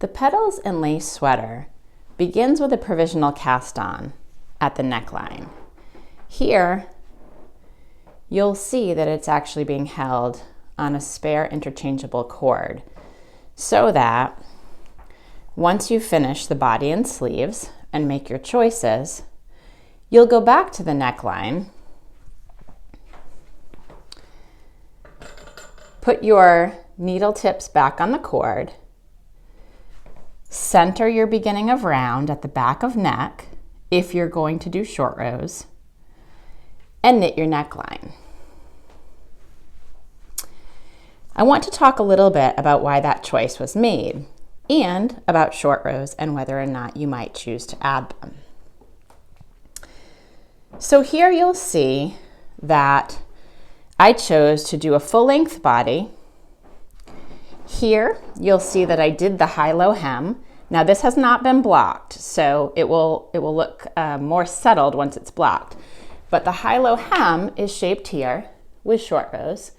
The Petals and Lace sweater begins with a provisional cast on at the neckline. Here, you'll see that it's actually being held on a spare interchangeable cord so that once you finish the body and sleeves and make your choices, you'll go back to the neckline, put your needle tips back on the cord, center your beginning of round at the back of neck if you're going to do short rows, and knit your neckline. I want to talk a little bit about why that choice was made and about short rows and whether or not you might choose to add them. So here you'll see that I chose to do a full-length body. Here you'll see that I did the high-low hem. Now this has not been blocked, so it will look more settled once it's blocked. But the high-low hem is shaped here with short rows.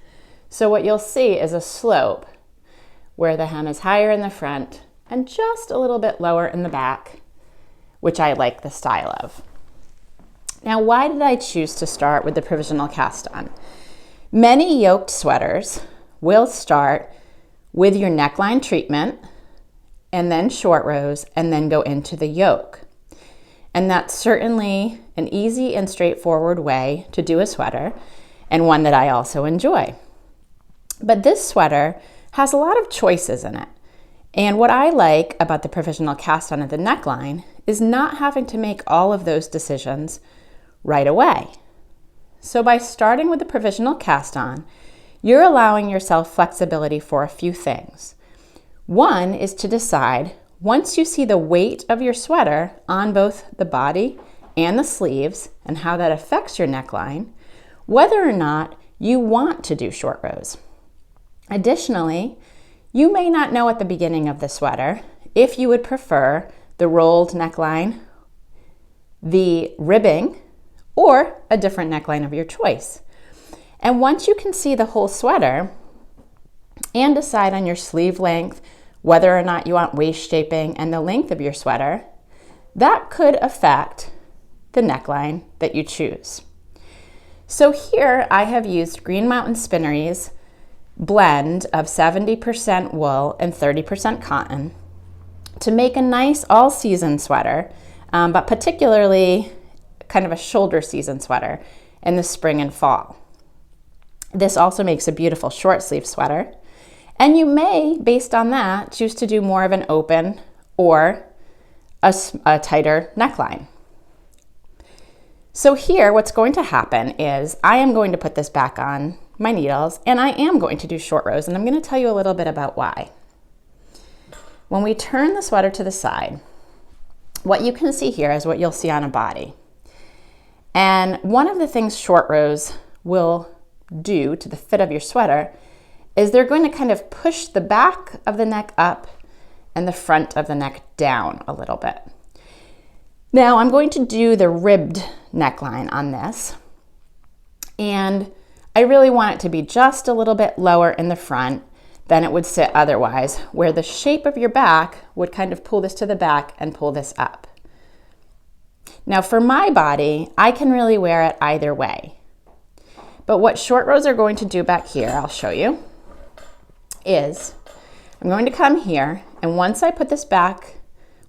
So what you'll see is a slope where the hem is higher in the front and just a little bit lower in the back, which I like the style of. Now, why did I choose to start with the provisional cast on? Many yoked sweaters will start with your neckline treatment and then short rows and then go into the yoke. And that's certainly an easy and straightforward way to do a sweater, and one that I also enjoy. But this sweater has a lot of choices in it. And what I like about the provisional cast on at the neckline is not having to make all of those decisions right away. So by starting with the provisional cast on, you're allowing yourself flexibility for a few things. One is to decide, once you see the weight of your sweater on both the body and the sleeves and how that affects your neckline, whether or not you want to do short rows. Additionally, you may not know at the beginning of the sweater if you would prefer the rolled neckline, the ribbing, or a different neckline of your choice. And once you can see the whole sweater and decide on your sleeve length, whether or not you want waist shaping and the length of your sweater, that could affect the neckline that you choose. So here I have used Green Mountain Spinnery's blend of 70% wool and 30% cotton to make a nice all-season sweater, but particularly kind of a shoulder season sweater in the spring and fall. This also makes a beautiful short sleeve sweater, and you may, based on that, choose to do more of an open or a tighter neckline. So here what's going to happen is I am going to put this back on my needles and I am going to do short rows, and I'm going to tell you a little bit about why. When we turn the sweater to the side, what you can see here is what you'll see on a body. And one of the things short rows will do to the fit of your sweater is they're going to kind of push the back of the neck up and the front of the neck down a little bit. Now I'm going to do the ribbed neckline on this, and I really want it to be just a little bit lower in the front than it would sit otherwise, where the shape of your back would kind of pull this to the back and pull this up. Now for my body, I can really wear it either way. But what short rows are going to do back here, I'll show you, is I'm going to come here, and once I put this back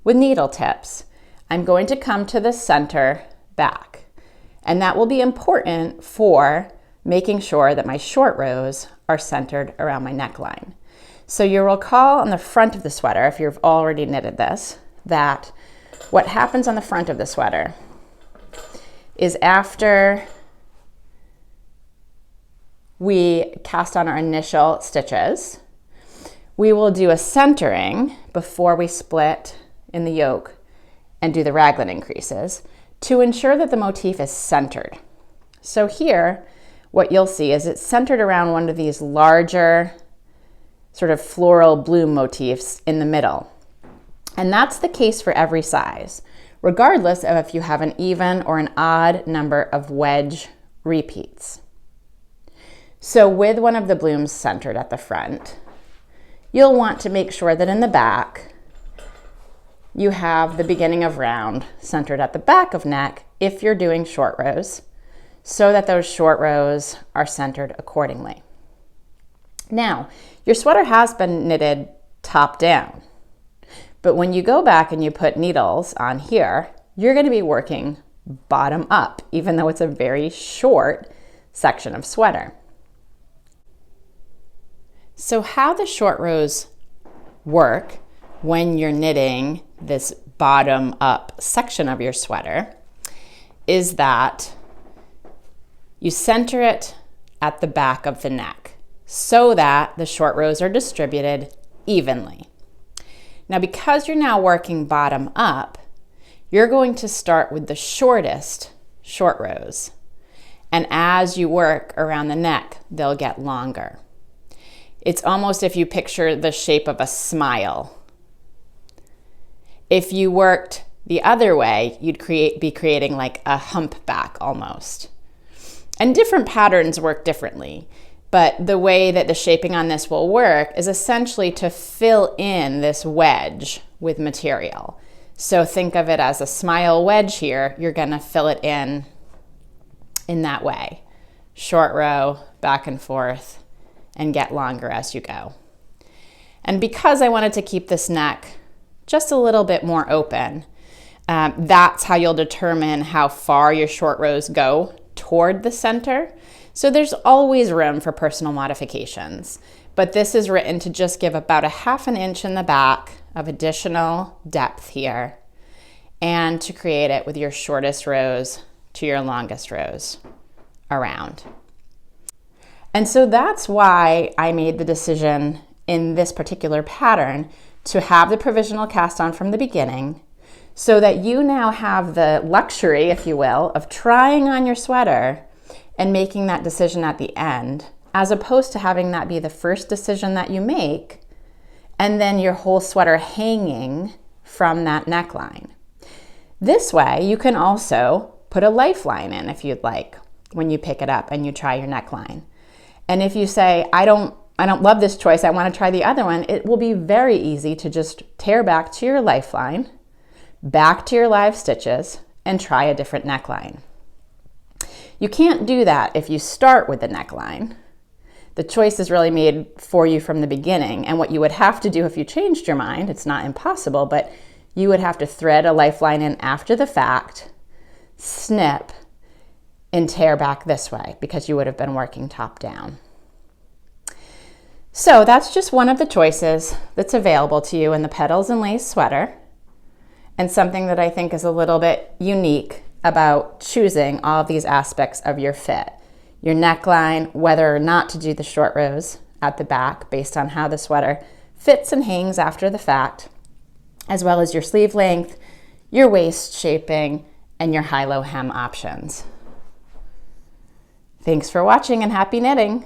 with needle tips, I'm going to come to the center back. And that will be important for making sure that my short rows are centered around my neckline. So you'll recall on the front of the sweater, if you've already knitted this, that what happens on the front of the sweater is after we cast on our initial stitches, we will do a centering before we split in the yoke and do the raglan increases to ensure that the motif is centered. So here, what you'll see is it's centered around one of these larger sort of floral bloom motifs in the middle. And that's the case for every size, regardless of if you have an even or an odd number of wedge repeats. So with one of the blooms centered at the front, you'll want to make sure that in the back, you have the beginning of round centered at the back of neck if you're doing short rows, so that those short rows are centered accordingly. Now, your sweater has been knitted top down, but when you go back and you put needles on here, you're going to be working bottom up, even though it's a very short section of sweater. So how the short rows work when you're knitting this bottom up section of your sweater is that you center it at the back of the neck so that the short rows are distributed evenly. Now, because you're now working bottom up, you're going to start with the shortest short rows. And as you work around the neck, they'll get longer. It's almost if you picture the shape of a smile. If you worked the other way, you'd be creating like a humpback almost. And different patterns work differently, but the way that the shaping on this will work is essentially to fill in this wedge with material. So think of it as a smile wedge here. You're going to fill it in that way. Short row, back and forth, and get longer as you go. And because I wanted to keep this neck just a little bit more open, that's how you'll determine how far your short rows go toward the center. So there's always room for personal modifications, but this is written to just give about a 1/2 inch in the back of additional depth here, and to create it with your shortest rows to your longest rows around. And so that's why I made the decision in this particular pattern to have the provisional cast on from the beginning, so that you now have the luxury, if you will, of trying on your sweater and making that decision at the end, as opposed to having that be the first decision that you make and then your whole sweater hanging from that neckline. This way, you can also put a lifeline in if you'd like when you pick it up and you try your neckline. And if you say, I don't love this choice, I want to try the other one, it will be very easy to just tear back to your lifeline, back to your live stitches, and try a different neckline. You can't do that if you start with the neckline. The choice is really made for you from the beginning, and what you would have to do if you changed your mind, it's not impossible, but you would have to thread a lifeline in after the fact, snip, and tear back this way because you would have been working top down. So that's just one of the choices that's available to you in the Petals and Lace sweater, and something that I think is a little bit unique about choosing all of these aspects of your fit. Your neckline, whether or not to do the short rows at the back based on how the sweater fits and hangs after the fact, as well as your sleeve length, your waist shaping, and your high-low hem options. Thanks for watching and happy knitting!